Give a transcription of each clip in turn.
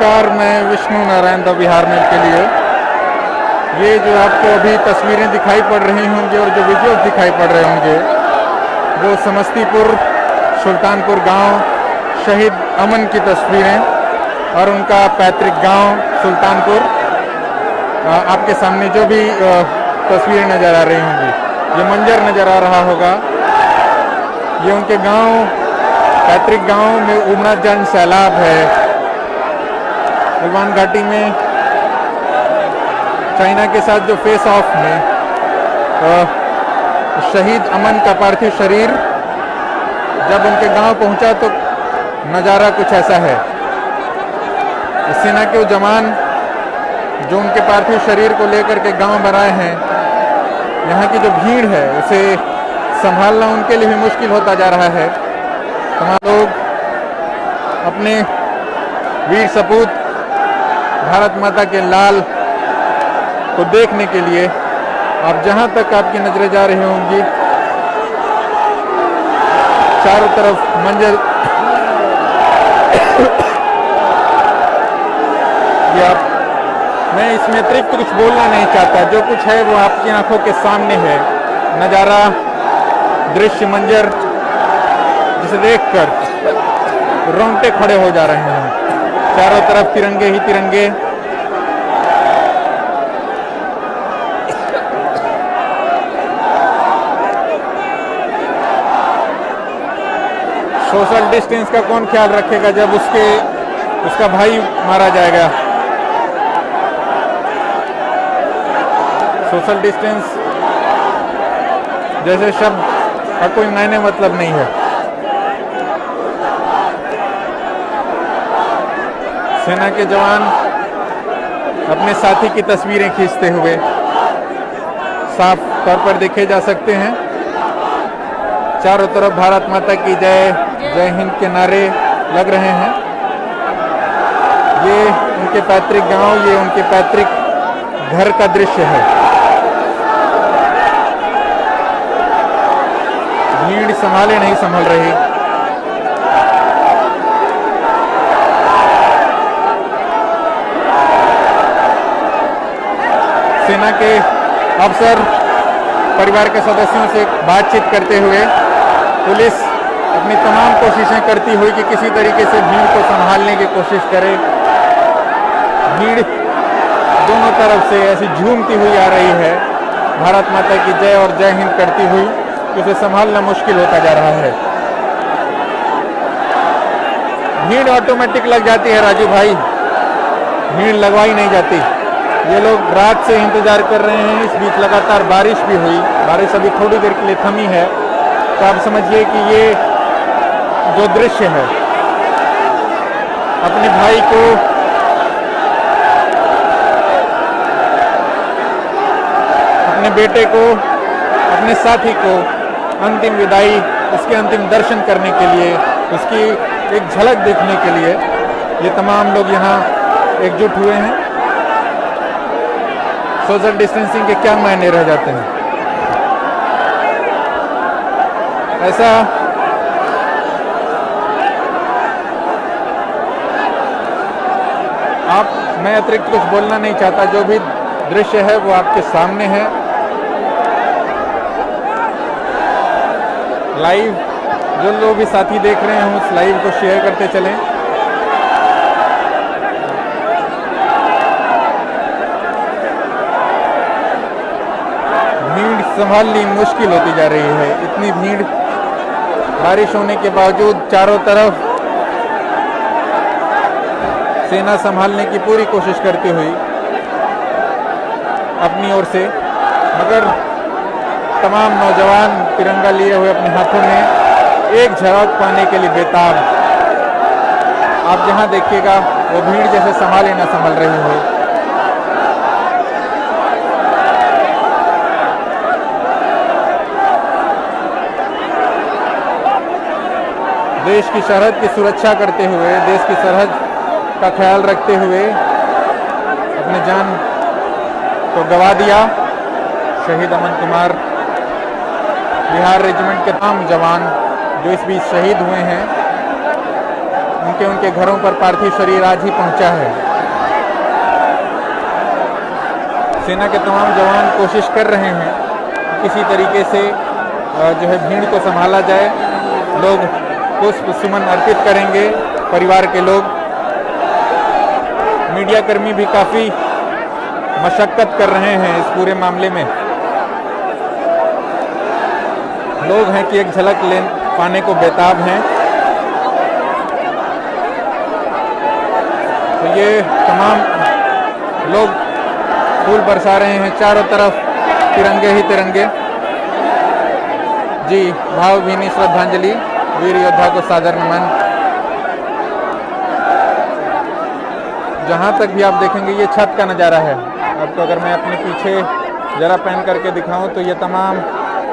नमस्कार, मैं Vishnu Narayan the Bihar mail के लिए। ये जो आपको अभी तस्वीरें दिखाई पड़ रही होंगी और जो वीडियोस दिखाई पड़ रहे होंगे वो समस्तीपुर सुल्तानपुर गांव शहीद अमन की तस्वीरें और उनका पैतृक गांव सुल्तानपुर। आपके सामने जो भी तस्वीरें नज़र आ रही होंगी, ये मंजर नज़र आ रहा होगा, ये उनके गांव पैतृक गांव में उमड़ा जन सैलाब है। गलवान घाटी में चाइना के साथ जो फेस ऑफ में शहीद अमन का पार्थिव शरीर जब उनके गांव पहुंचा तो नज़ारा कुछ ऐसा है। सेना के वो जवान जो उनके पार्थिव शरीर को लेकर के गांव बनाए हैं, यहाँ की जो भीड़ है उसे संभालना उनके लिए भी मुश्किल होता जा रहा है। तमाम लोग अपने वीर सपूत भारत माता के लाल को देखने के लिए, आप जहां तक आपकी नजरें जा रही होंगी, चारों तरफ मंजर ये आप, मैं इसमें अतिरिक्त कुछ बोलना नहीं चाहता। जो कुछ है वो आपकी आंखों के सामने है। नज़ारा, दृश्य, मंजर जिसे देखकर रोंगटे खड़े हो जा रहे हैं। चारों तरफ तिरंगे ही तिरंगे। सोशल डिस्टेंस का कौन ख्याल रखेगा जब उसका भाई मारा जाएगा। सोशल डिस्टेंस जैसे शब्द का कोई मायने मतलब नहीं है। सेना के जवान अपने साथी की तस्वीरें खींचते हुए साफ तौर पर देखे जा सकते हैं। चारों तरफ भारत माता की जय, जय हिंद के नारे लग रहे हैं। ये उनके पैतृक गांव, ये उनके पैतृक घर का दृश्य है। भीड़ संभाले नहीं संभल रही। सेना के अफसर परिवार के सदस्यों से बातचीत करते हुए पुलिस अपनी तमाम कोशिशें करती हुई कि किसी तरीके से भीड़ को संभालने की कोशिश करे। भीड़ दोनों तरफ से ऐसी झूमती हुई आ रही है, भारत माता की जय और जय हिंद करती हुई, उसे संभालना मुश्किल होता जा रहा है। भीड़ ऑटोमेटिक लग जाती है राजू भाई, भीड़ लगवाई नहीं जाती। ये लोग रात से इंतजार कर रहे हैं। इस बीच लगातार बारिश भी हुई, बारिश अभी थोड़ी देर के लिए थमी है। तो आप समझिए कि ये जो दृश्य है, अपने भाई को अपने बेटे को, अपने साथी को अंतिम विदाई, उसके अंतिम दर्शन करने के लिए, उसकी एक झलक देखने के लिए ये तमाम लोग यहाँ एकजुट हुए हैं। सोशल डिस्टेंसिंग के क्या मायने रह जाते हैं। ऐसा मैं अतिरिक्त कुछ बोलना नहीं चाहता। जो भी दृश्य है वो आपके सामने है। लाइव जो लोग भी साथी देख रहे हैं उस लाइव को शेयर करते चलें। भीड़ संभालनी मुश्किल होती जा रही है। इतनी भीड़, बारिश होने के बावजूद चारों तरफ सेना संभालने की पूरी कोशिश करती हुई अपनी ओर से, मगर तमाम नौजवान तिरंगा लिए हुए अपने हाथों में एक झलक पाने के लिए बेताब। आप जहां देखिएगा वो भीड़ जैसे संभाले ना संभल रही हो। देश की सरहद की सुरक्षा करते हुए, देश की सरहद का ख्याल रखते हुए अपने जान को गंवा दिया शहीद अमन कुमार। बिहार रेजिमेंट के तमाम जवान जो इस बीच शहीद हुए हैं, उनके उनके घरों पर पार्थिव शरीर आज ही पहुंचा है। सेना के तमाम जवान कोशिश कर रहे हैं किसी तरीके से जो है भीड़ को संभाला जाए। लोग पुष्प सुमन अर्पित करेंगे, परिवार के लोग। मीडिया कर्मी भी काफ़ी मशक्कत कर रहे हैं इस पूरे मामले में। लोग हैं कि एक झलक ले पाने को बेताब हैं। तो ये तमाम लोग फूल बरसा रहे हैं, चारों तरफ तिरंगे ही तिरंगे। जी, भावभीनी श्रद्धांजलि, वीर योद्धा को सादर नमन। जहाँ तक भी आप देखेंगे ये छत का नज़ारा है। आपको अगर मैं अपने पीछे जरा पैन करके दिखाऊं तो ये तमाम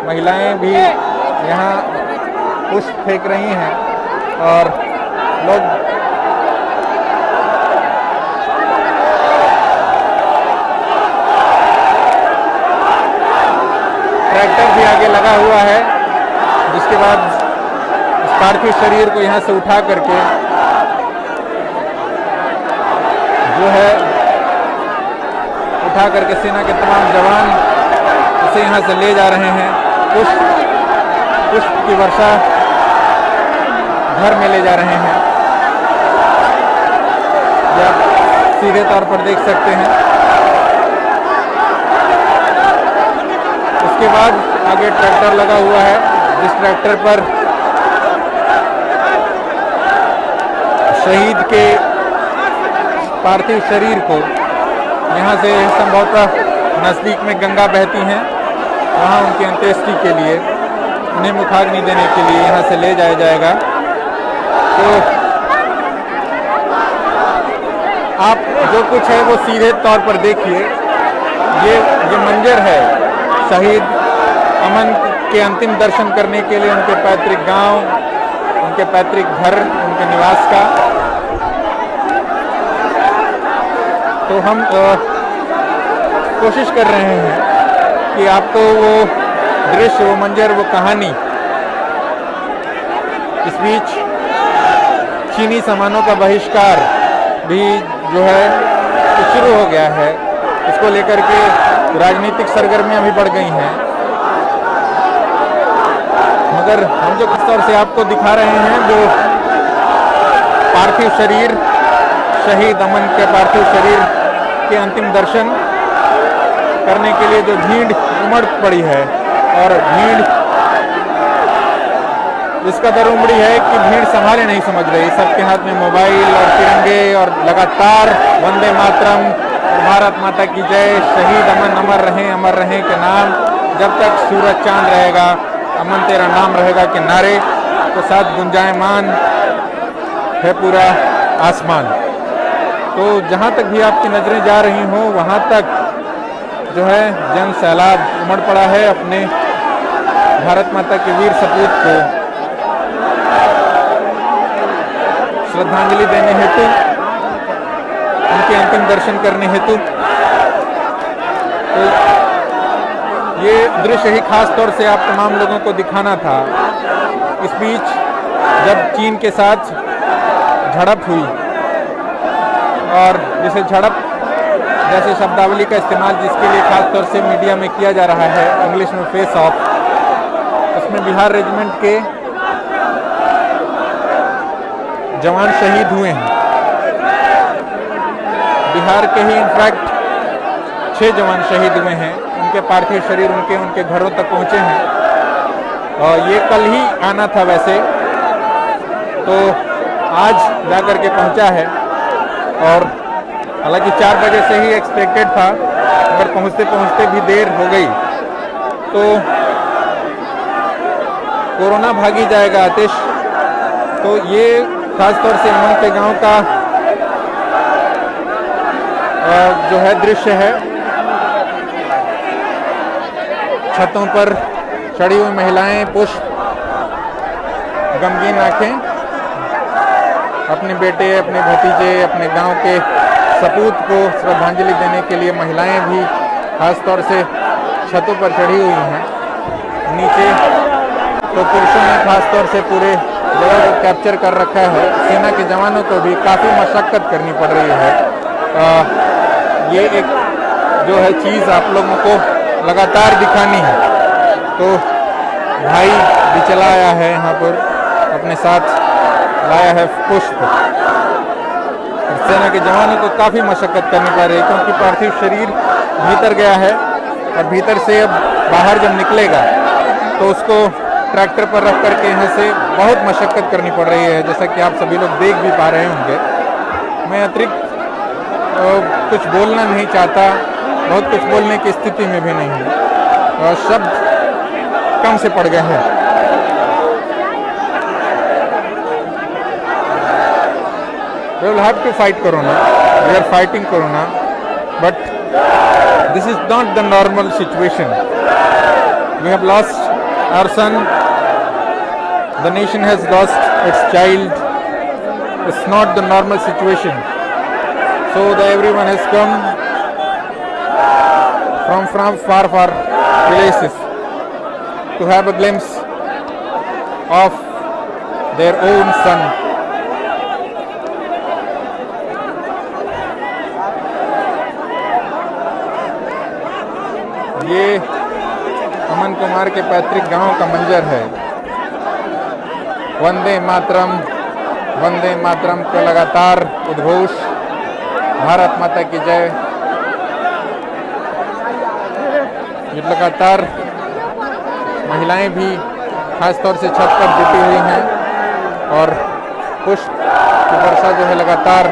महिलाएं भी यहाँ पुष्प फेंक रही हैं और लोग ट्रैक्टर भी आगे लगा हुआ है, जिसके बाद इस पार्थिव शरीर को यहाँ से उठा करके जो है सेना के तमाम जवान इसे यहाँ से ले जा रहे हैं। पुष्प की वर्षा घर में ले जा रहे हैं। ये आप सीधे तौर पर देख सकते हैं। उसके बाद आगे ट्रैक्टर लगा हुआ है, जिस ट्रैक्टर पर शहीद के पार्थिव शरीर को यहाँ से संभवतः नज़दीक में गंगा बहती हैं, वहाँ उनकी अंत्येष्टि के लिए, उन्हें मुखाग्नि देने के लिए यहाँ से ले जाया जाएगा। तो आप जो कुछ है वो सीधे तौर पर देखिए। ये मंजर है शहीद अमन के अंतिम दर्शन करने के लिए उनके पैतृक गांव, उनके पैतृक घर, उनके निवास का। तो हम कोशिश कर रहे हैं कि आपको वो दृश्य, वो मंजर, वो कहानी। इस बीच चीनी सामानों का बहिष्कार भी जो है शुरू हो गया है। इसको लेकर के राजनीतिक सरगर्मियां भी बढ़ गई हैं, मगर हम जो खास तौर से आपको दिखा रहे हैं वो पार्थिव शरीर, शहीद अमन के पार्थिव शरीर के अंतिम दर्शन करने के लिए जो भीड़ उमड़ पड़ी है। और भीड़ इस कदर उमड़ी है कि भीड़ संभाले नहीं समझ रही। सबके हाथ में मोबाइल और तिरंगे और लगातार वंदे मातरम और भारत माता की जय, शहीद अमन अमर रहें के नाम, जब तक सूरज चांद रहेगा अमन तेरा नाम रहेगा के नारे के साथ गुंजायमान है पूरा आसमान। तो जहाँ तक भी आपकी नज़रें जा रही हों वहाँ तक जो है जन सैलाब उमड़ पड़ा है अपने भारत माता के वीर सपूत को श्रद्धांजलि देने हेतु, उनके अंतिम दर्शन करने हेतु। तो ये दृश्य ही खास तौर से आप तमाम लोगों को दिखाना था। इस बीच जब चीन के साथ झड़प हुई, और जिसे झड़प जैसे शब्दावली का इस्तेमाल जिसके लिए खास तौर से मीडिया में किया जा रहा है, इंग्लिश में फेस ऑफ, उसमें बिहार रेजिमेंट के जवान शहीद हुए हैं। बिहार के ही इनफैक्ट 6 जवान शहीद हुए हैं। उनके पार्थिव शरीर उनके घरों तक पहुंचे हैं और ये कल ही आना था वैसे, तो आज जाकर के पहुंचा है। और हालांकि 4 बजे से ही एक्सपेक्टेड था, मगर पहुंचते पहुंचते भी देर हो गई। तो कोरोना भागी जाएगा आतिश। तो ये खास तौर से अमन के गांव का जो है दृश्य है। छतों पर चढ़ी हुई महिलाएं, पुष्प, गमगीन आंखें, अपने बेटे, अपने भतीजे, अपने गांव के सपूत को श्रद्धांजलि देने के लिए महिलाएं भी खास तौर से छतों पर चढ़ी हुई हैं। नीचे तो पुरुषों ने खास तौर से पूरे जगह को कैप्चर कर रखा है। सेना के जवानों को भी काफ़ी मशक्क़त करनी पड़ रही है। ये एक जो है चीज़ आप लोगों को लगातार दिखानी है। तो भाई भी चला आया है यहाँ पर, अपने साथ लाया है पुष्प। सेना के जवानों को काफ़ी मशक्क़त करनी पड़ रही है, क्योंकि पार्थिव शरीर भीतर गया है और भीतर से अब बाहर जब निकलेगा तो उसको ट्रैक्टर पर रख करके यहाँ से बहुत मशक्क़त करनी पड़ रही है, जैसा कि आप सभी लोग देख भी पा रहे होंगे। मैं अतिरिक्त कुछ बोलना नहीं चाहता, बहुत कुछ बोलने की स्थिति में भी नहीं हूँ, शब्द कम से पड़ गए हैं। We will have to fight Corona. We are fighting Corona, but this is not the normal situation. We have lost our son. The nation has lost its child. It's not the normal situation. So everyone has come from far places to have a glimpse of their own son. ये अमन कुमार के पैतृक गांव का मंजर है। वंदे मातरम का लगातार उद्घोष, भारत माता की जय, ये लगातार महिलाएं भी खास तौर से छत पर जुटी हुई हैं और पुष्प की वर्षा जो है लगातार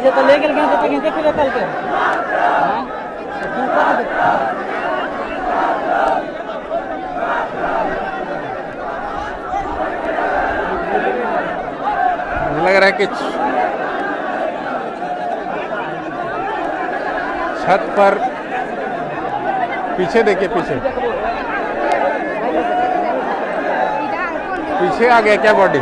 तो लेके गए फिर कल के मुझे लग रहा है कि छत पर पीछे देखिए, पीछे आ गया क्या बॉडी?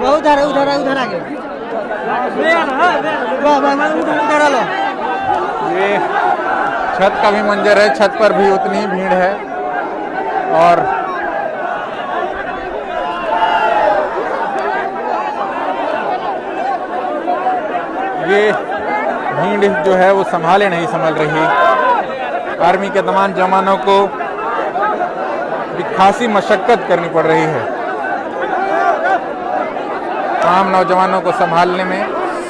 उधर आ गया। उधर आ लो। ये छत का भी मंजर है, छत पर भी उतनी ही भीड़ है और ये भीड़ जो है वो संभाले नहीं संभल रही। आर्मी के तमाम जवानों को खासी मशक्कत करनी पड़ रही है। तमाम नौजवानों को संभालने में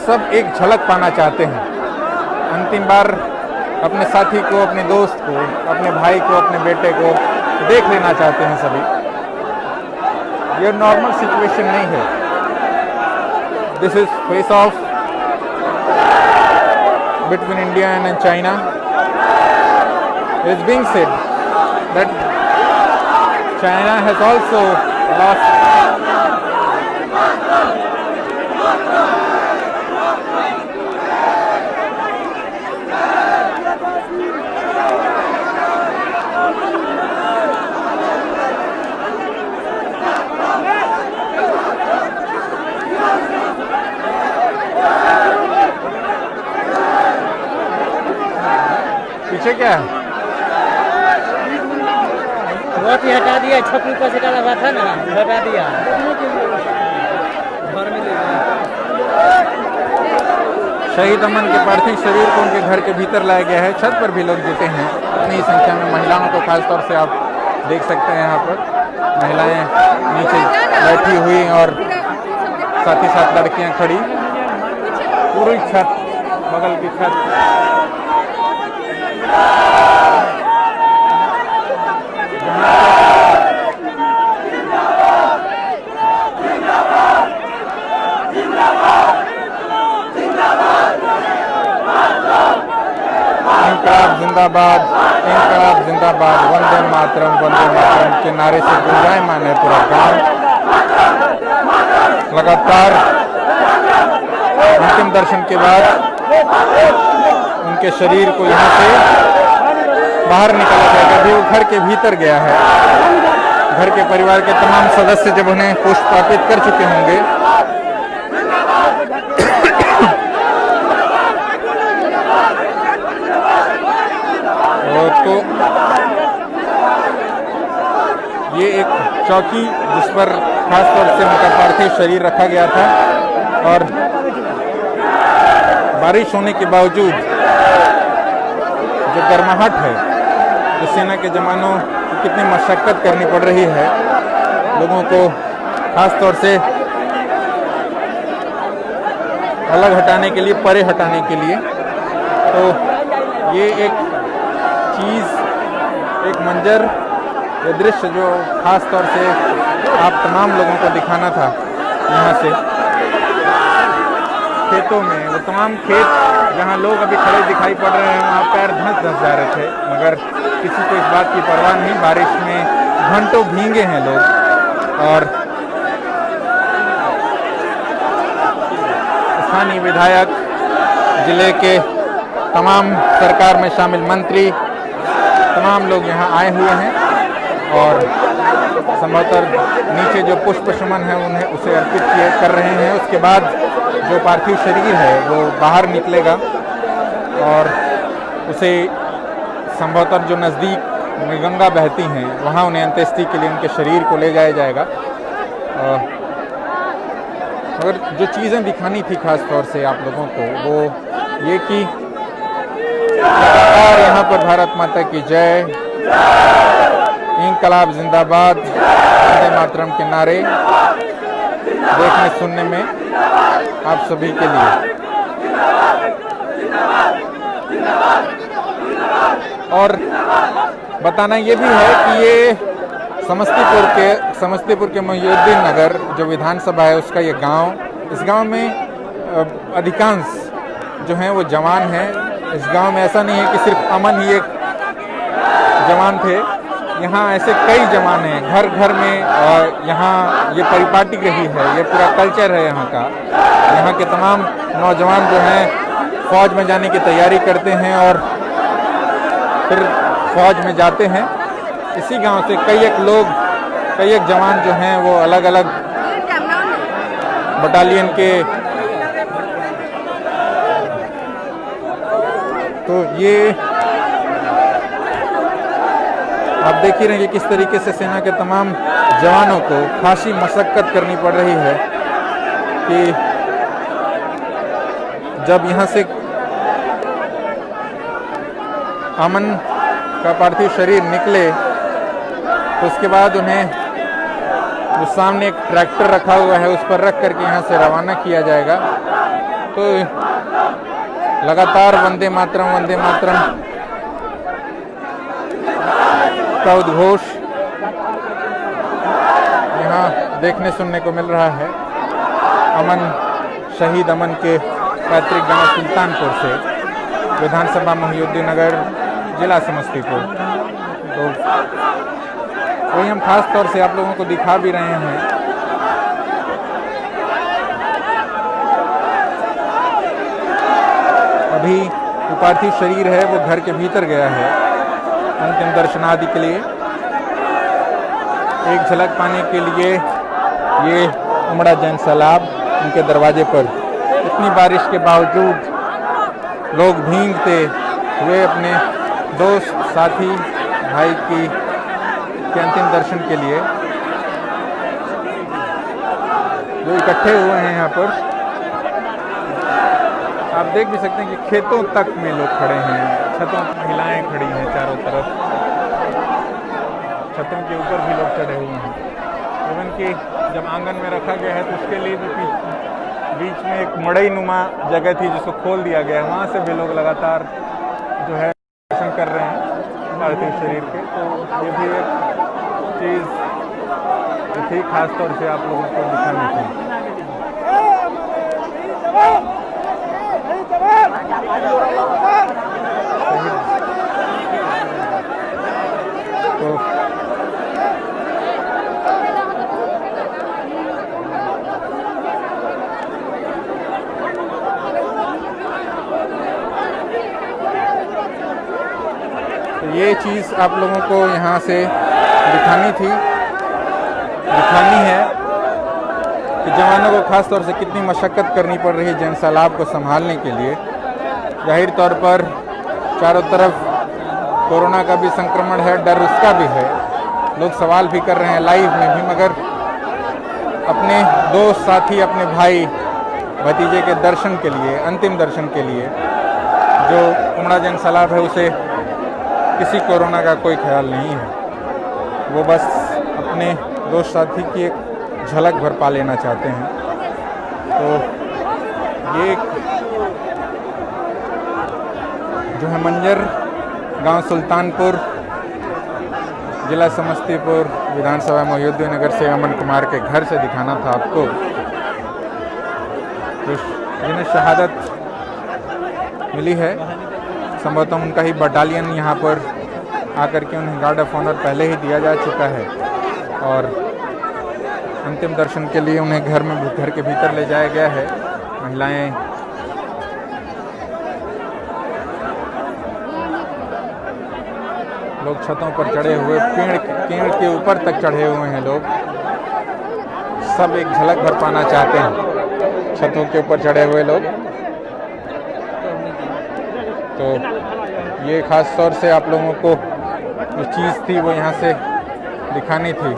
सब एक झलक पाना चाहते हैं। अंतिम बार अपने साथी को, अपने दोस्त को, अपने भाई को, अपने बेटे को देख लेना चाहते हैं सभी। ये नॉर्मल सिचुएशन नहीं है। This is face of between India and China. It is being said that China has also lost पीछे क्या है? बहुत ही हटा दिया, छपरी पर से डाला हुआ था ना, हटा दिया। घर में ले गया। शहीद अमन के पार्थिव शरीर को उनके घर के भीतर लाया गया है। छत पर भी लोग जुटे हैं, इतनी ही संख्या में महिलाओं को खासतौर से आप देख सकते हैं। यहाँ पर महिलाएं नीचे बैठी हुई और साथ ही साथ लड़कियां खड़ी। पूरी छत, बगल की छत जिंदाबाद, इंकलाब जिंदाबाद, वंदे मातरम के नारे से गुंजायमान है पूरा गांव। लगातार अंतिम दर्शन के बाद उनके शरीर को यहाँ से बाहर निकाला जाएगा। अभी वो घर के भीतर गया है। घर के परिवार के तमाम सदस्य जब उन्हें पुष्प अर्पित कर चुके होंगे तो ये एक चौकी जिस पर खास तौर से उनका पार्थिव शरीर रखा गया था और बारिश होने के बावजूद जो गर्माहट है जो सेना के जवानों को कितनी मशक्कत करनी पड़ रही है लोगों को खास तौर से अलग हटाने के लिए, परे हटाने के लिए, तो ये एक चीज़, एक मंजर, ये दृश्य जो खास तौर से आप तमाम लोगों को दिखाना था यहाँ से खेतों में, वो तमाम खेत जहाँ लोग अभी खड़े दिखाई पड़ रहे हैं वहाँ पैर धंस जा रहे थे, मगर किसी को इस बात की परवाह नहीं। बारिश में घंटों भीगे हैं लोग और स्थानीय विधायक, जिले के तमाम सरकार में शामिल मंत्री, तमाम लोग यहाँ आए हुए हैं और संभवतः नीचे जो पुष्प सुमन है उन्हें उसे अर्पित कर रहे हैं। उसके बाद जो पार्थिव शरीर है वो बाहर निकलेगा और उसे संभवतः जो नज़दीक में गंगा बहती हैं वहाँ उन्हें अंत्येष्टि के लिए उनके शरीर को ले जाया जाएगा। मगर जो चीज़ें दिखानी थी खास तौर से आप लोगों को वो ये कि यहाँ पर भारत माता की जय, इंकलाब जिंदाबाद, वंदे मातरम के नारे देखने सुनने में आप सभी के लिए। और बताना ये भी है कि ये समस्तीपुर के मोहिउद्दीन नगर जो विधानसभा है उसका ये गांव, इस गांव में अधिकांश जो हैं वो जवान हैं। इस गांव में ऐसा नहीं है कि सिर्फ अमन ही एक जवान थे, यहाँ ऐसे कई जवान हैं घर घर में। और यहाँ ये परिपाटी रही है, ये पूरा कल्चर है यहाँ का। यहाँ के तमाम नौजवान जो हैं फौज में जाने की तैयारी करते हैं और फिर फौज में जाते हैं। इसी गांव से कई एक जवान जो हैं वो अलग अलग बटालियन के, तो ये आप देख ही रहे हैं किस तरीके से सेना के तमाम जवानों को खासी मशक्कत करनी पड़ रही है कि जब यहाँ से अमन का पार्थिव शरीर निकले तो उसके बाद उन्हें जो सामने एक ट्रैक्टर रखा हुआ है उस पर रख करके यहाँ से रवाना किया जाएगा। तो लगातार वंदे मातरम का उद्घोष यहाँ देखने सुनने को मिल रहा है। शहीद अमन के पैतृक गांव सुल्तानपुर से, विधानसभा मोहिउद्दीन नगर, जिला समस्तीपुर। तो वही हम खास तौर से आप लोगों को दिखा भी रहे हैं। अभी जो पार्थिव शरीर है वो घर के भीतर गया है अंतिम दर्शन आदि के लिए। एक झलक पाने के लिए ये उमड़ा जैन सैलाब उनके दरवाजे पर, इतनी बारिश के बावजूद लोग भीगते हुए अपने दोस्त, साथी, भाई के अंतिम दर्शन के लिए जो इकट्ठे हुए हैं यहाँ पर। आप देख भी सकते हैं कि खेतों तक में लोग खड़े हैं, छतों पर महिलाएं खड़ी हैं चारों तरफ, छतों के ऊपर भी लोग चढ़े हुए हैं। इवन कि जब आंगन में रखा गया है तो उसके लिए भी बीच में एक मड़ई नुमा जगह थी जिसको खोल दिया गया है, वहाँ से भी लोग लगातार जो है दर्शन कर रहे हैं पार्थिव शरीर के। तो ये भी एक चीज़ थी खास तौर से आप लोगों को दिखानी थी। तो ये चीज़ आप लोगों को यहाँ से दिखानी थी दिखानी है कि जवानों को खास तौर से कितनी मशक्क़त करनी पड़ रही है जन सैलाब को संभालने के लिए। जाहिर तौर पर चारों तरफ कोरोना का भी संक्रमण है, डर उसका भी है, लोग सवाल भी कर रहे हैं लाइव में भी, मगर अपने दोस्त साथी, अपने भाई भतीजे के दर्शन के लिए, अंतिम दर्शन के लिए जो उमड़ा जन सैलाब है उसे किसी कोरोना का कोई ख्याल नहीं है। वो बस अपने दोस्त साथी की एक झलक भर पा लेना चाहते हैं। तो ये जो है मंजर गांव सुल्तानपुर, जिला समस्तीपुर, विधानसभा मोहिउद्दीन नगर से अमन कुमार के घर से दिखाना था आपको, तो जिन्हें शहादत मिली है। संभवतः उनका ही बटालियन यहाँ पर आकर के उन्हें गार्ड ऑफ ऑनर पहले ही दिया जा चुका है और अंतिम दर्शन के लिए उन्हें घर के भीतर ले जाया गया है। महिलाएं लोग छतों पर चढ़े हुए, पेड़ के ऊपर तक चढ़े हुए हैं लोग, सब एक झलक भर पाना चाहते हैं छतों के ऊपर चढ़े हुए लोग। तो ये खास तौर से आप लोगों को जो चीज़ थी वो यहाँ से दिखानी थी।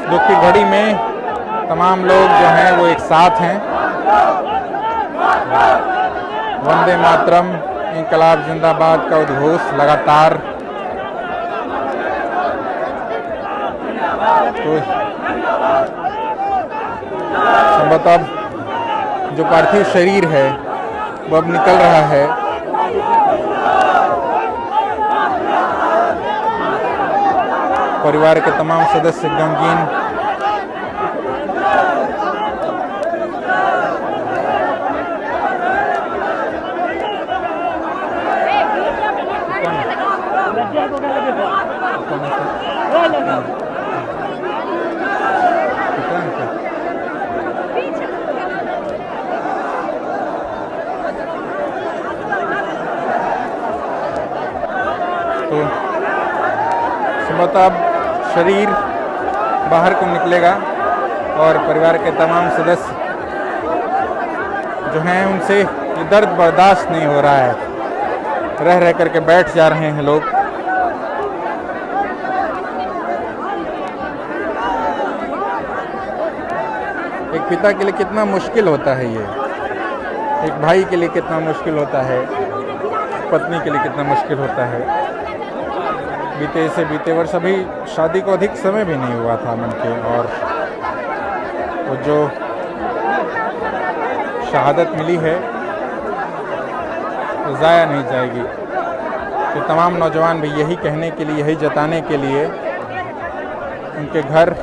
दुख की घड़ी में तमाम लोग जो हैं वो एक साथ हैं। वंदे मातरम, इंकलाब जिंदाबाद का उद्घोष लगातार। तो संभवतः जो पार्थिव शरीर है वो अब निकल रहा है। परिवार के तमाम सदस्य गमगीन तो संभवतः अब शरीर बाहर को निकलेगा और परिवार के तमाम सदस्य जो हैं उनसे ये दर्द बर्दाश्त नहीं हो रहा है, रह रह करके बैठ जा रहे हैं लोग। एक पिता के लिए कितना मुश्किल होता है ये, एक भाई के लिए कितना मुश्किल होता है, पत्नी के लिए कितना मुश्किल होता है। बीते वर्ष अभी शादी को अधिक समय भी नहीं हुआ था अमन के, और वो जो शहादत मिली है वो ज़ाया नहीं जाएगी। तो तमाम नौजवान भी यही कहने के लिए, यही जताने के लिए उनके घर,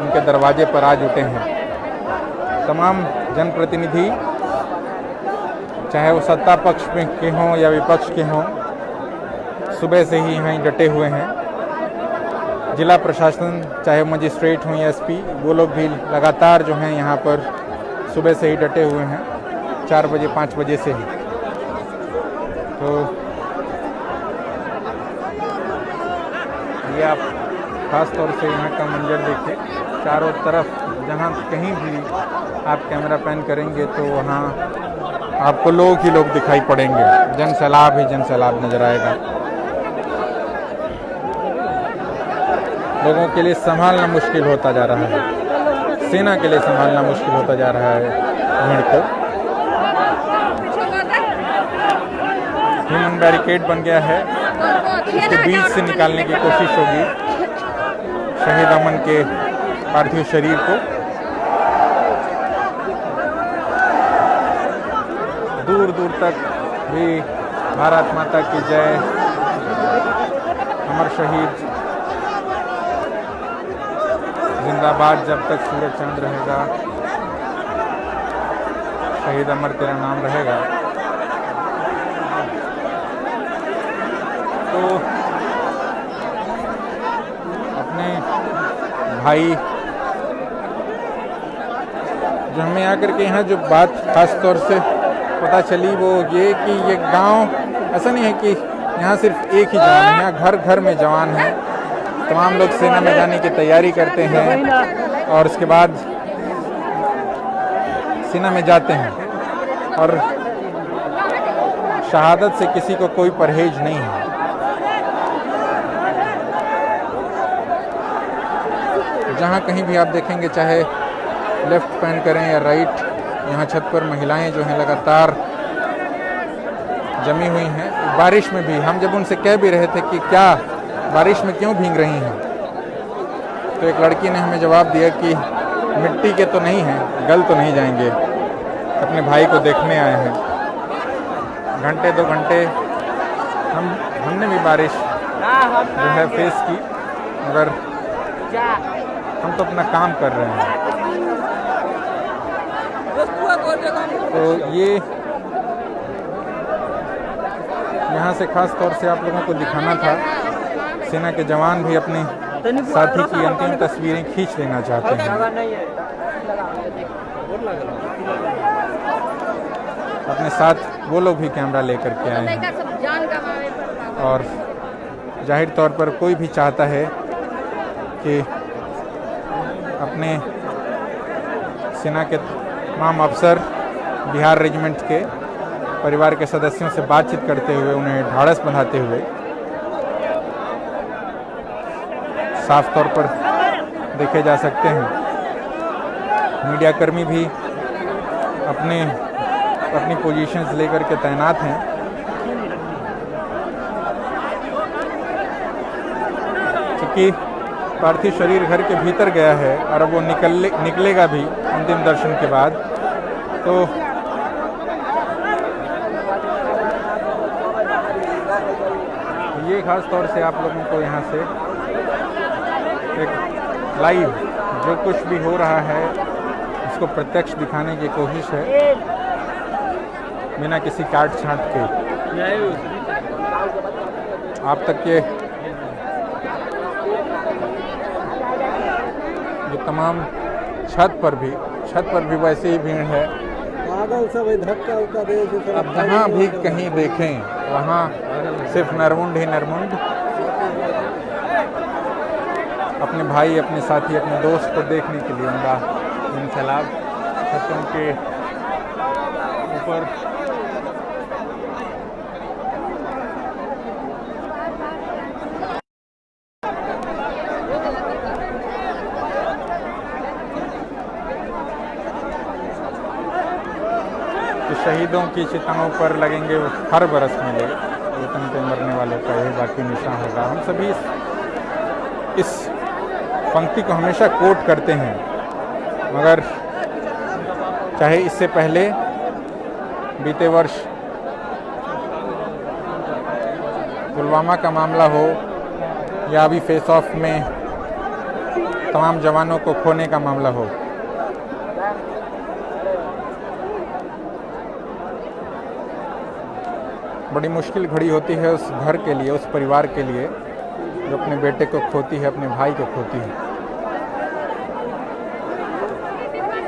उनके दरवाजे पर आज उठे हैं। तमाम जनप्रतिनिधि, चाहे वो सत्ता पक्ष में के हों या विपक्ष के हों, सुबह से ही यहाँ डटे हुए हैं। जिला प्रशासन, चाहे मजिस्ट्रेट हों या एसपी, वो लोग भी लगातार जो हैं यहाँ पर सुबह से ही डटे हुए हैं, 4 बजे 5 बजे से ही। तो ये आप खास तौर से यहाँ का मंजर देखिए, चारों तरफ जहाँ कहीं भी आप कैमरा पैन करेंगे तो वहाँ आपको लोग ही लोग दिखाई पड़ेंगे, जन सैलाब ही जन सैलाब नजर आएगा। लोगों के लिए संभालना मुश्किल होता जा रहा है, सेना के लिए संभालना मुश्किल होता जा रहा है भीड़ को। ह्यूमन बैरिकेड बन गया है, इसके बीच से निकालने की कोशिश होगी शहीद अमन के पार्थिव शरीर को। दूर दूर तक भी भारत माता की जय, अमर शहीद जिंदाबाद, जब तक सूरज चांद रहेगा शहीद अमर तेरा नाम रहेगा। तो अपने भाई जो हमें आकर के यहाँ जो बात खास तौर से पता चली वो ये कि ये गांव ऐसा नहीं है कि यहाँ सिर्फ एक ही जवान है, यहाँ घर घर में जवान हैं। तमाम लोग सेना में जाने की तैयारी करते हैं और उसके बाद सेना में जाते हैं और शहादत से किसी को कोई परहेज नहीं है। जहाँ कहीं भी आप देखेंगे, चाहे लेफ्ट पैन करें या राइट, यहाँ छत पर महिलाएं जो हैं लगातार जमी हुई हैं। बारिश में भी हम जब उनसे कह भी रहे थे कि क्या बारिश में क्यों भीग रही हैं, तो एक लड़की ने हमें जवाब दिया कि मिट्टी के तो नहीं हैं, गल तो नहीं जाएंगे, अपने भाई को देखने आए हैं। घंटे 2 घंटे हमने भी बारिश जो है फेस की, मगर हम तो अपना काम कर रहे हैं। तो ये यहाँ से खास तौर से आप लोगों को दिखाना था, सेना के जवान भी अपने साथी की अंतिम तस्वीरें खींच लेना चाहते हैं। अपने साथ वो लोग भी कैमरा लेकर के आए हैं और जाहिर तौर पर कोई भी चाहता है कि अपने सेना के तमाम अफसर बिहार रेजिमेंट के परिवार के सदस्यों से बातचीत करते हुए, उन्हें ढाढ़स बंधाते हुए साफ तौर पर देखे जा सकते हैं। मीडियाकर्मी भी अपनी पोजीशंस लेकर के तैनात हैं। क्योंकि पार्थिव शरीर घर के भीतर गया है और अब वो निकलेगा भी अंतिम दर्शन के बाद, तो ये खास तौर से आप लोगों को यहाँ से एक लाइव जो कुछ भी हो रहा है उसको प्रत्यक्ष दिखाने की कोशिश है, बिना किसी काट छांट के आप तक के जो तमाम छत पर भी वैसे ही भीड़ है। अब जहाँ भी कहीं देखें वहाँ सिर्फ नरमुंड ही नरमुंड, अपने भाई, अपने साथी, अपने दोस्त को देखने के लिए उनका सैलाब छतों के ऊपर शहीदों की चिताओं पर लगेंगे हर बरस मिले, वतन पे मरने वाले का यही बाकी निशान होगा। हम सभी इस पंक्ति को हमेशा कोट करते हैं, मगर चाहे इससे पहले बीते वर्ष पुलवामा का मामला हो या अभी फेस ऑफ में तमाम जवानों को खोने का मामला हो, बड़ी मुश्किल घड़ी होती है उस घर के लिए, उस परिवार के लिए जो अपने बेटे को खोती है, अपने भाई को खोती है।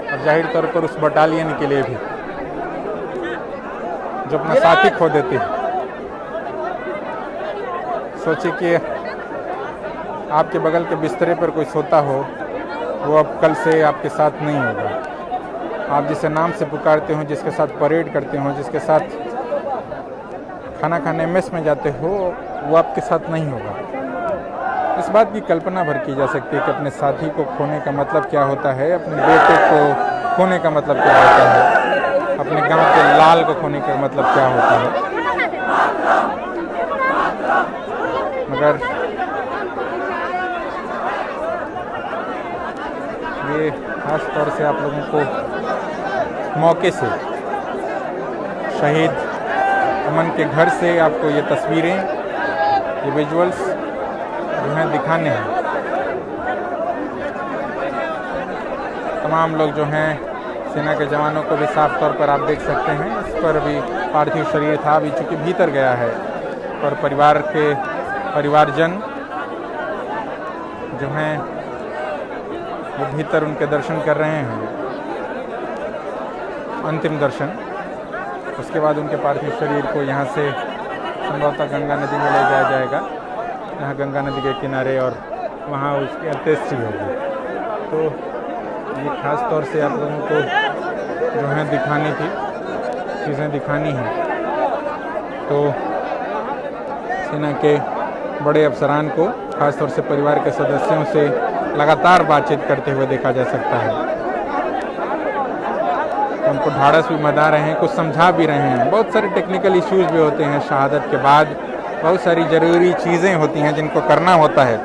और जाहिर तौर पर उस बटालियन के लिए भी जो अपना साथी खो देती है। सोचिए कि आपके बगल के बिस्तरे पर कोई सोता हो, वो अब कल से आपके साथ नहीं होगा। आप जिसे नाम से पुकारते हो, जिसके साथ परेड करते हो, जिसके साथ खाना खाने मेस में जाते हो, वो आपके साथ नहीं होगा। इस बात की कल्पना भर की जा सकती है कि अपने साथी को खोने का मतलब क्या होता है, अपने बेटे को खोने का मतलब क्या होता है, अपने गांव के लाल को खोने का मतलब क्या होता है। मगर ये खास तौर से आप लोगों को मौके से शहीद अमन के घर से आपको ये तस्वीरें, ये विजुअल्स जो हैं दिखाने हैं। तमाम लोग जो हैं सेना के जवानों को भी साफ तौर पर आप देख सकते हैं। इस पर भी पार्थिव शरीर था, अभी चूँकि भीतर गया है और परिवारजन जो हैं वो भीतर उनके दर्शन कर रहे हैं, अंतिम दर्शन। उसके बाद उनके पार्थिव शरीर को यहाँ से संभवतः गंगा नदी में ले जाया जाएगा। यहाँ गंगा नदी के किनारे और वहाँ उसकी अंत्येष्टि होगी। तो ये ख़ास तौर से आप लोगों को जो है दिखाने की चीज़ें दिखानी हैं। तो सेना के बड़े अफसरान को ख़ास तौर से परिवार के सदस्यों से लगातार बातचीत करते हुए देखा जा सकता है। उनको ढाढ़स भी बंधा रहे हैं, कुछ समझा भी रहे हैं। बहुत सारे टेक्निकल इश्यूज़ भी होते हैं शहादत के बाद, बहुत सारी ज़रूरी चीज़ें होती हैं जिनको करना होता है।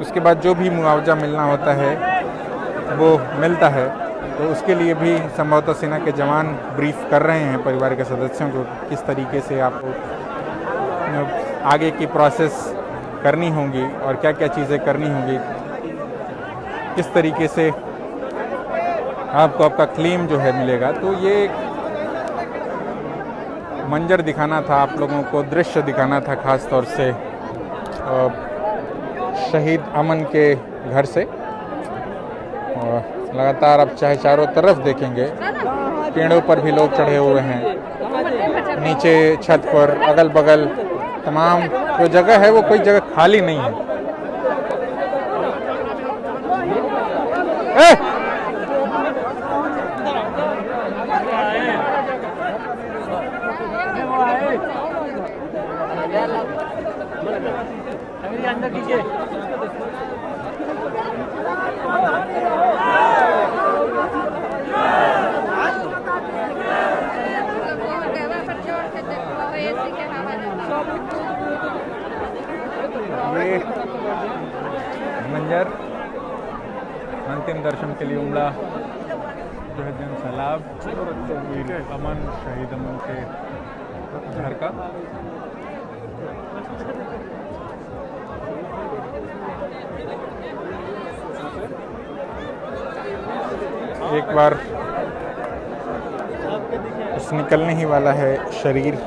उसके बाद जो भी मुआवजा मिलना होता है वो मिलता है। तो उसके लिए भी संभवतः सेना के जवान ब्रीफ कर रहे हैं परिवार के सदस्यों को किस तरीके से आपको आगे की प्रोसेस करनी होगी और क्या क्या चीज़ें करनी होंगी, किस तरीके से आपको आपका क्लेम जो है मिलेगा। तो ये मंजर दिखाना था आप लोगों को, दृश्य दिखाना था ख़ास तौर से शहीद अमन के घर से। और लगातार आप चाहे चारों तरफ देखेंगे, पेड़ों पर भी लोग चढ़े हुए हैं, नीचे छत पर अगल बगल तमाम जो जगह है वो कोई जगह खाली नहीं है। अंदर कीजिए। ये मंजर अंतिम दर्शन के लिए उमड़ा जो है जन सैलाब अमन, शहीद अमन के घर का। एक बार उस निकलने ही वाला है शरीर।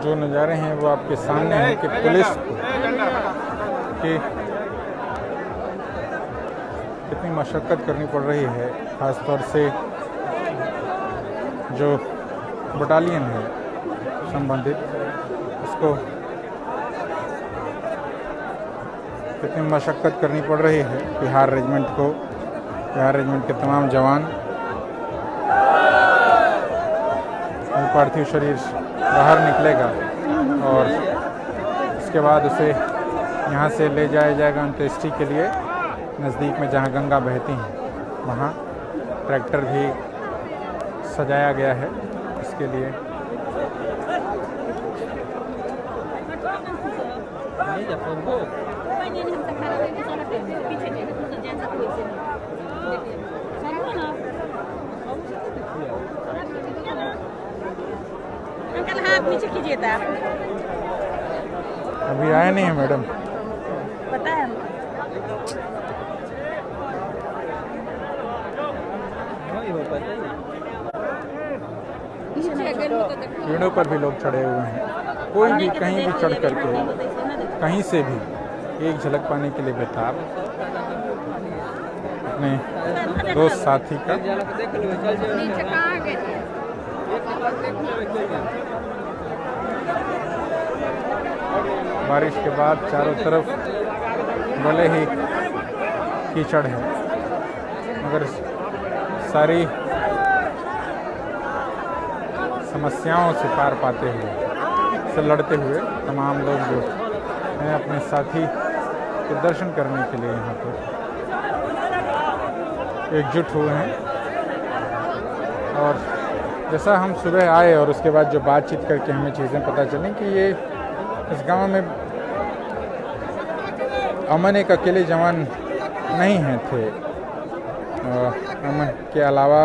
जो नज़ारे हैं वो आपके सामने हैं कि पुलिस की कितनी मशक्क़त करनी पड़ रही है, ख़ास तौर से जो बटालियन है संबंधित, उसको कितनी मशक्क़त करनी पड़ रही है। बिहार रेजिमेंट को, बिहार रेजिमेंट के तमाम जवान। पार्थिव शरीर बाहर निकलेगा और उसके बाद उसे यहाँ से ले जाया जाएगा अंत्येष्टि के लिए नज़दीक में जहाँ गंगा बहती हैं वहाँ। ट्रैक्टर भी सजाया गया है इसके लिए। अंकल हाथ नीचे कीजिए था। अभी आए नहीं है मैडम, पता है पेड़ों पर भी लोग चढ़े हुए हैं। कोई भी कहीं भी चढ़ करके कहीं से भी एक झलक पाने के लिए बेताब अपने दोस्त साथी का। बारिश के बाद चारों तरफ भले ही कीचड़ है, मगर सारी समस्याओं से पार पाते हुए, से लड़ते हुए तमाम लोग जो हैं अपने साथी के दर्शन करने के लिए यहाँ पर एकजुट हुए हैं और जैसा हम सुबह आए और उसके बाद जो बातचीत करके हमें चीज़ें पता चली कि ये इस गांव में अमन एक अकेले जवान नहीं हैं थे। अमन के अलावा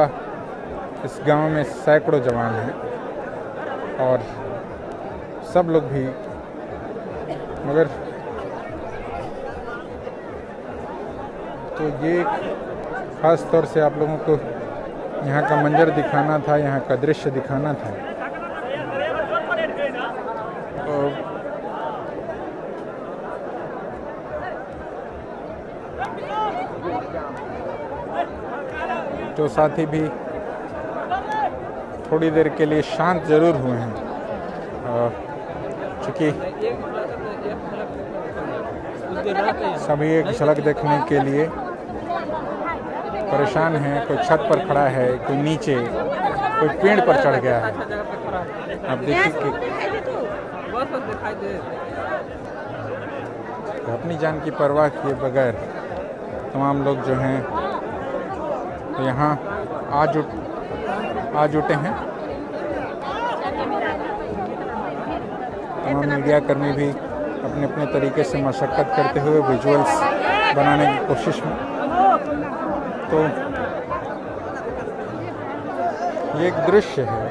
इस गांव में सैकड़ों जवान हैं और सब लोग भी, मगर तो ये ख़ास तौर से आप लोगों को यहाँ का मंजर दिखाना था, यहाँ का दृश्य दिखाना था। जो साथी भी थोड़ी देर के लिए शांत जरूर हुए हैं, क्योंकि सभी एक झलक देखने के लिए परेशान हैं। कोई छत पर खड़ा है, कोई नीचे, कोई पेड़ पर चढ़ गया है। आप देखिए कि अपनी जान की परवाह किए बगैर तमाम लोग जो हैं यहाँ आज जुटे हैं। तमाम मीडिया कर्मी भी अपने अपने तरीके से मशक्क़त करते हुए विजुअल्स बनाने की कोशिश में। तो ये एक दृश्य है,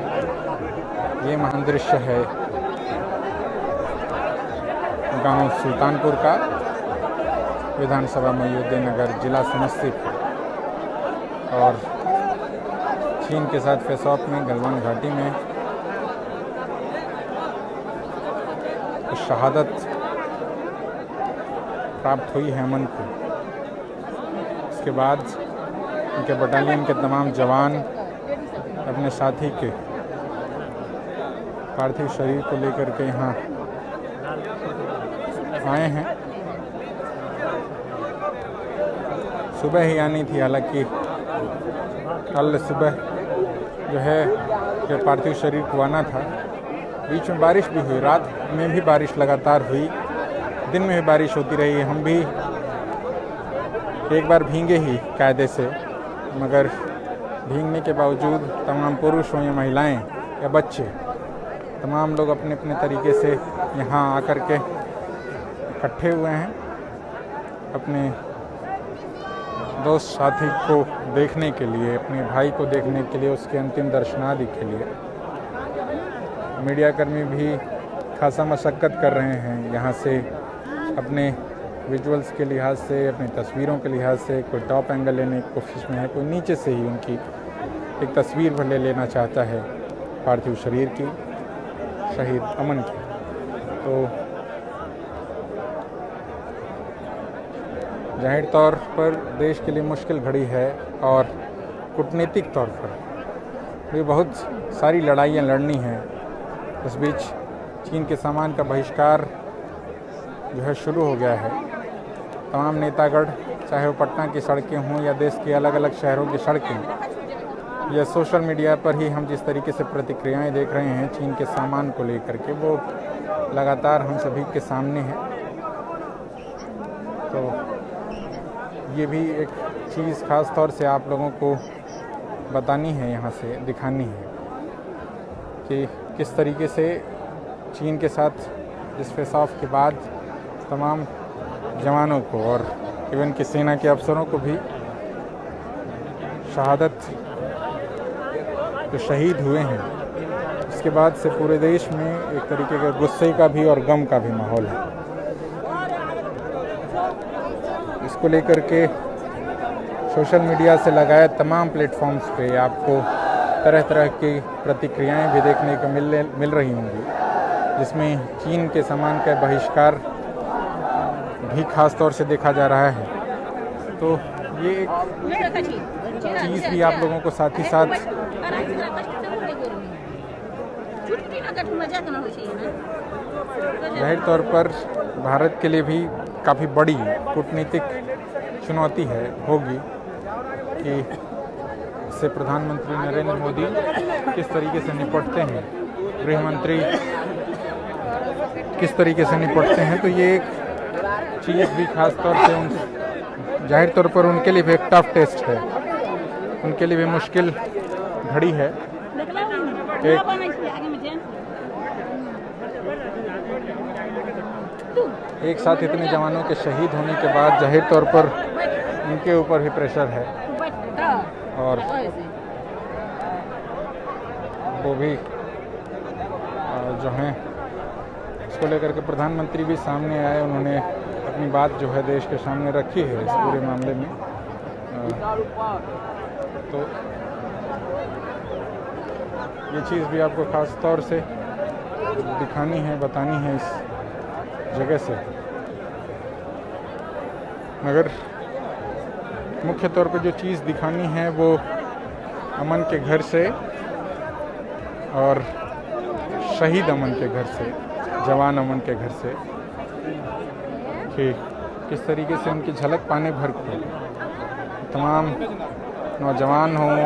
ये महान दृश्य है गांव सुल्तानपुर का, विधानसभा मयूद्दीननगर, जिला समस्तीपुर। और चीन के साथ फेस ऑफ में गलवान घाटी में शहादत प्राप्त हुई है अमन को। इसके बाद उनके बटालियन के तमाम जवान अपने साथी के पार्थिव शरीर को लेकर के यहाँ आए हैं। सुबह ही आनी थी, हालांकि कल सुबह जो है जो पार्थिव शरीर को आना था। बीच में बारिश भी हुई, रात में भी बारिश लगातार हुई, दिन में भी बारिश होती रही। हम भी एक बार भीगे ही कायदे से, मगर भीगने के बावजूद तमाम पुरुष हों या महिलाएं या बच्चे, तमाम लोग अपने अपने तरीके से यहाँ आकर के इकट्ठे हुए हैं अपने दोस्त साथी को देखने के लिए, अपने भाई को देखने के लिए, उसके अंतिम दर्शनादि के लिए। मीडिया कर्मी भी खासा मशक्क़त कर रहे हैं यहाँ से, अपने विजुअल्स के लिहाज से, अपनी तस्वीरों के लिहाज से। कोई टॉप एंगल लेने की कोशिश में है, कोई नीचे से ही उनकी एक तस्वीर भले लेना चाहता है पार्थिव शरीर की, शहीद अमन की। तो जाहिर तौर पर देश के लिए मुश्किल घड़ी है और कूटनीतिक तौर पर भी बहुत सारी लड़ाइयाँ लड़नी हैं। इस बीच चीन के सामान का बहिष्कार जो है शुरू हो गया है। तमाम नेतागढ़, चाहे वो पटना की सड़कें हों या देश के अलग अलग शहरों की सड़कें, या सोशल मीडिया पर ही हम जिस तरीके से प्रतिक्रियाएं देख रहे हैं चीन के सामान को लेकर के, वो लगातार हम सभी के सामने है। तो ये भी एक चीज़ ख़ास तौर से आप लोगों को बतानी है, यहाँ से दिखानी है कि किस तरीके से चीन के साथ इस फेस ऑफ के बाद तमाम जवानों को और इवन कि सेना के अफसरों को भी शहादत जो शहीद हुए हैं, इसके बाद से पूरे देश में एक तरीके का गुस्से का भी और गम का भी माहौल है। इसको लेकर के सोशल मीडिया से लगाए तमाम प्लेटफॉर्म्स पे आपको तरह तरह की प्रतिक्रियाएं भी देखने को मिल रही होंगी, जिसमें चीन के सामान का बहिष्कार भी खास तौर से देखा जा रहा है। तो ये एक चीज़ भी आप लोगों को साथ ही साथ जाहिर तौर पर भारत के लिए भी काफ़ी बड़ी कूटनीतिक चुनौती होगी कि इससे प्रधानमंत्री नरेंद्र मोदी किस तरीके से निपटते हैं, गृह मंत्री किस तरीके से निपटते हैं। तो ये एक चीज़ भी खास तौर से जाहिर तौर पर उनके लिए भी एक टफ टेस्ट है, उनके लिए भी मुश्किल घड़ी है। एक साथ इतने जवानों के शहीद होने के बाद जाहिर तौर पर उनके ऊपर भी प्रेशर है और वो भी जो हैं इसको लेकर के प्रधानमंत्री भी सामने आए। उन्होंने अपनी बात जो है देश के सामने रखी है इस पूरे मामले में। तो ये चीज़ भी आपको ख़ास तौर से दिखानी है, बतानी है इस जगह से। मगर मुख्य तौर पर जो चीज़ दिखानी है वो अमन के घर से और शहीद अमन के घर से, जवान अमन के घर से, कि किस तरीके से उनकी झलक पाने भर को तमाम नौजवान हों,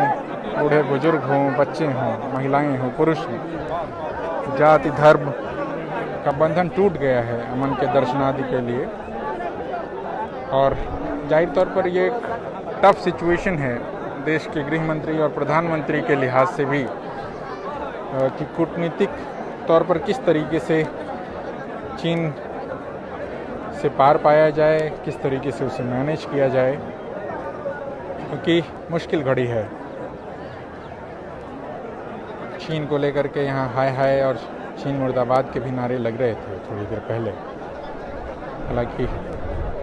बूढ़े बुजुर्ग हों, बच्चे हों, महिलाएं हों, पुरुष हों, जाति धर्म का बंधन टूट गया है अमन के दर्शनादि के लिए। और जाहिर तौर पर ये एक टफ सिचुएशन है देश के गृह मंत्री और प्रधानमंत्री के लिहाज से भी कि कूटनीतिक तौर पर किस तरीके से चीन से पार पाया जाए, किस तरीके से उसे मैनेज किया जाए, क्योंकि मुश्किल घड़ी है। चीन को लेकर के यहाँ हाय हाय और चीन मुर्दाबाद के भी नारे लग रहे थे थोड़ी देर पहले। हालांकि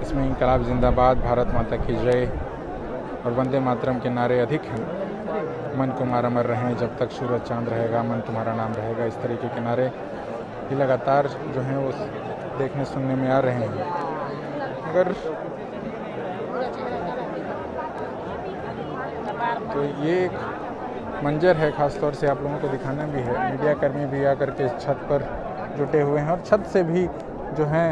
इसमें इंकलाब जिंदाबाद, भारत माता की जय और वंदे मातरम के नारे अधिक हैं। मन कुमार अमर रहें, जब तक सूरज चांद रहेगा, मन तुम्हारा नाम रहेगा, इस तरीके के नारे भी लगातार जो हैं वो देखने सुनने में आ रहे हैं। मगर तो ये एक मंजर है, ख़ास तौर से आप लोगों को दिखाना भी है। मीडिया कर्मी भी आकर के छत पर जुटे हुए हैं और छत से भी जो हैं,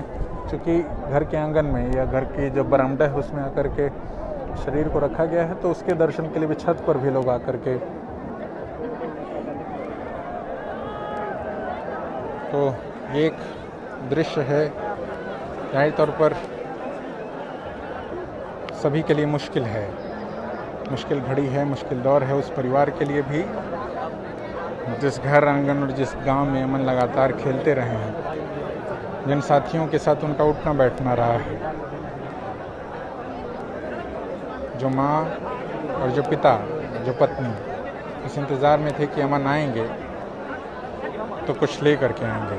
चूँकि घर के आंगन में या घर की जो बरामदा है उसमें आकर के शरीर को रखा गया है, तो उसके दर्शन के लिए भी छत पर भी लोग आकर के, तो ये एक दृश्य है जाहिर तौर पर सभी के लिए मुश्किल है, मुश्किल घड़ी है, मुश्किल दौर है उस परिवार के लिए भी जिस घर आंगन और जिस गांव में अमन लगातार खेलते रहे हैं, जिन साथियों के साथ उनका उठना बैठना रहा है, जो माँ और जो पिता, जो पत्नी इस इंतज़ार में थे कि अमन आएंगे तो कुछ ले करके आएंगे।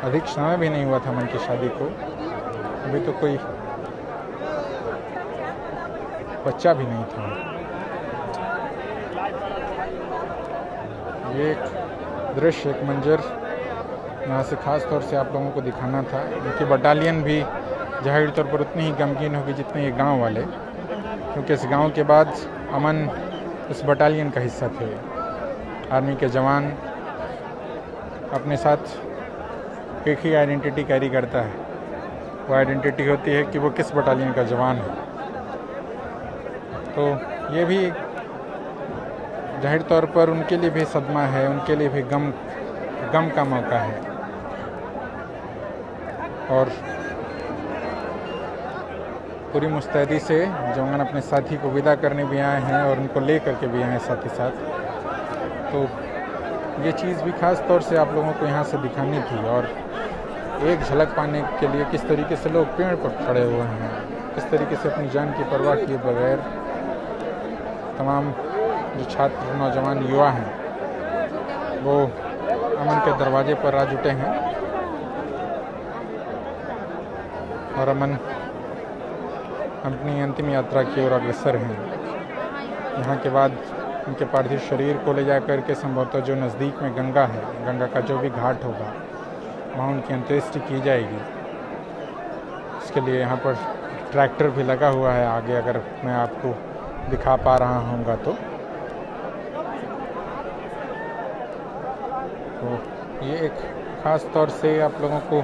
अधिक समय भी नहीं हुआ था अमन की शादी को, अभी तो कोई बच्चा भी नहीं था। ये एक दृश्य, एक मंजर यहाँ से ख़ास तौर से आप लोगों को दिखाना था। उनकी बटालियन भी जाहिर तौर पर उतनी ही गमगीन होगी जितने ये गांव वाले, क्योंकि इस गांव के बाद अमन उस बटालियन का हिस्सा थे। आर्मी के जवान अपने साथ एक ही आइडेंटिटी कैरी करता है, वो आइडेंटिटी होती है कि वो किस बटालियन का जवान है। तो ये भी जाहिर तौर पर उनके लिए भी सदमा है, उनके लिए भी गम का मौका है। और पूरी मुस्तैदी से जवान अपने साथी को विदा करने भी आए हैं और उनको ले करके भी आए हैं साथ ही साथ। तो ये चीज़ भी ख़ास तौर से आप लोगों को यहाँ से दिखानी थी और एक झलक पाने के लिए किस तरीके से लोग पेड़ पर खड़े हुए हैं, किस तरीके से अपनी जान की परवाह किए बगैर तमाम जो छात्र, नौजवान, युवा हैं वो अमन के दरवाजे पर आ जुटे हैं और अमन अपनी अंतिम यात्रा की ओर अग्रसर हैं। यहाँ के बाद उनके पार्थिव शरीर को ले जाकर के संभवतः जो नज़दीक में गंगा है, गंगा का जो भी घाट होगा वहाँ उनकी अंत्येष्टि की जाएगी। इसके लिए यहाँ पर ट्रैक्टर भी लगा हुआ है आगे, अगर मैं आपको दिखा पा रहा हूँगा तो ये एक ख़ास तौर से आप लोगों को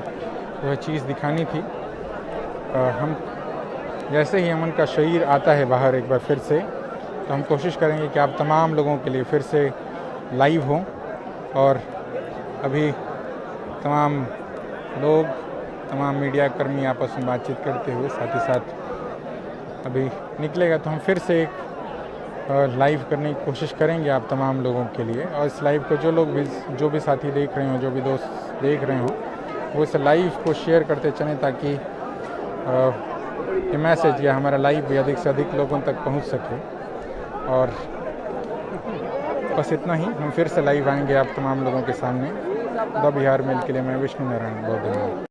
वह चीज़ दिखानी थी। हम जैसे ही अमन का शरीर आता है बाहर एक बार फिर से, तो हम कोशिश करेंगे कि आप तमाम लोगों के लिए फिर से लाइव हों और अभी तमाम लोग, तमाम मीडिया कर्मी आपस में बातचीत करते हुए साथ ही साथ अभी निकलेगा, तो हम फिर से एक लाइव करने की कोशिश करेंगे आप तमाम लोगों के लिए। और इस लाइव को जो भी साथी देख रहे हो, जो भी दोस्त देख रहे हो, वो इस लाइव को शेयर करते चलें ताकि ये मैसेज या हमारा लाइव भी अधिक से अधिक लोगों तक पहुंच सके। और बस इतना ही, हम फिर से लाइव आएंगे आप तमाम लोगों के सामने। द बिहार मेल के लिए मैं विष्णु नारायण, बहुत धन्यवाद।